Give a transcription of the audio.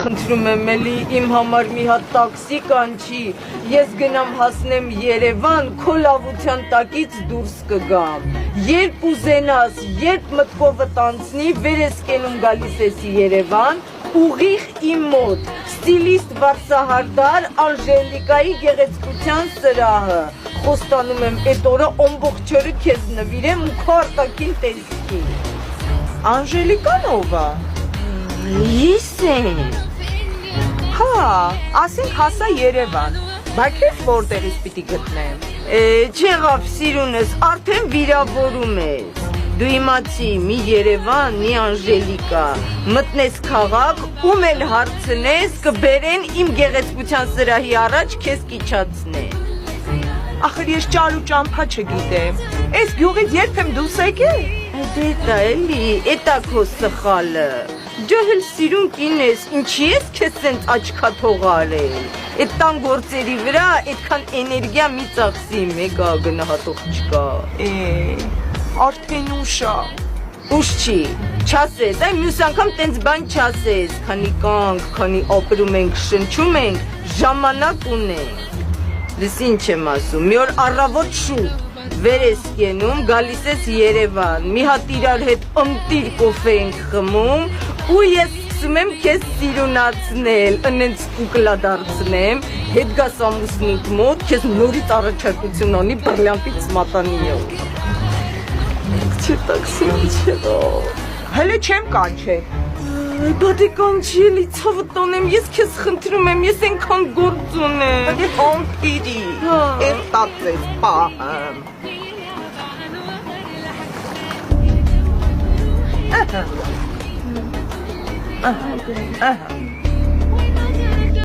խնդրում եմ էլի իմ համար մի հատ տաքսի կանչի, ես գնամ հասնեմ Երևան, քո լավության տակից դուրս կգամ։ Երբ ուզենաս, երբ մտքովդ անցնի, վեր ես կենում գալիս ես Երևան, ուղիղ իմ մոտ, ստիլիստ Վարսահարդար Անժելիկայի գեղեցկության սրահը։ Խոստանում եմ, այդ օրը ամբողջ օրը քեզ նվիրեմ ու քո արտաքին տեսքի։ Անժելիկան ով է։ Ես եմ։ Հա, ասենք հասա Երևան, բայց ես որտեղից պիտի գտնեմ։ Չեղավ սիրունս, արդեն վիրավորում ես։ Դու իմացի, մի Երևան, մի Անժելիկա, մտնես քաղաք, ում էլ հարցնես, կբերեն իմ գեղեցկության սրահի առաջ քեզ կիչացնեն։ Ախր ես ճարու ճամփա չգիտեմ։ Այս գյուղից երբ եմ դուրս եկել։ Դա էլի, էտա քո սխալը։ Դու էլ սիրուն կին ես, ինչի ես քեզ սենց աչքաթող արել։ Այդ տան գործերի վրա այդքան էներգիա մի ծախսի, մեգա գնահատող չկա։ Արդեն ուշ է։ Ուշ չի, չասես, այ մյուս անգամ տենց բան չասես, քանի կանք, քանի ապրում ենք, շնչում ենք, ժամանակ ունենք։ Լս ինչ եմ ասում, մի օր առավոտ շուտ վեր ես կենում, գալիս ես Երևան, մի հատ իրար հետ ըմտիր կոֆե ենք խմում ու ես սկսում եմ քեզ սիրունացնել, ընենց կուկլա դարձնեմ, հետ գաս ամուսնուդ մոտ, քեզ նորից առաջարկություն անի բրլյանտից մատանիով։ Չտաքսին չեղավ։ Հələ չեմ կանչել։ Բադի կանչի էլի ցավը տոնեմ, ես քեզ խնդրում եմ, ես այնքան գործ ունեմ։ Բադի հոմպիրի, ես տածես պահեմ։ Ահա։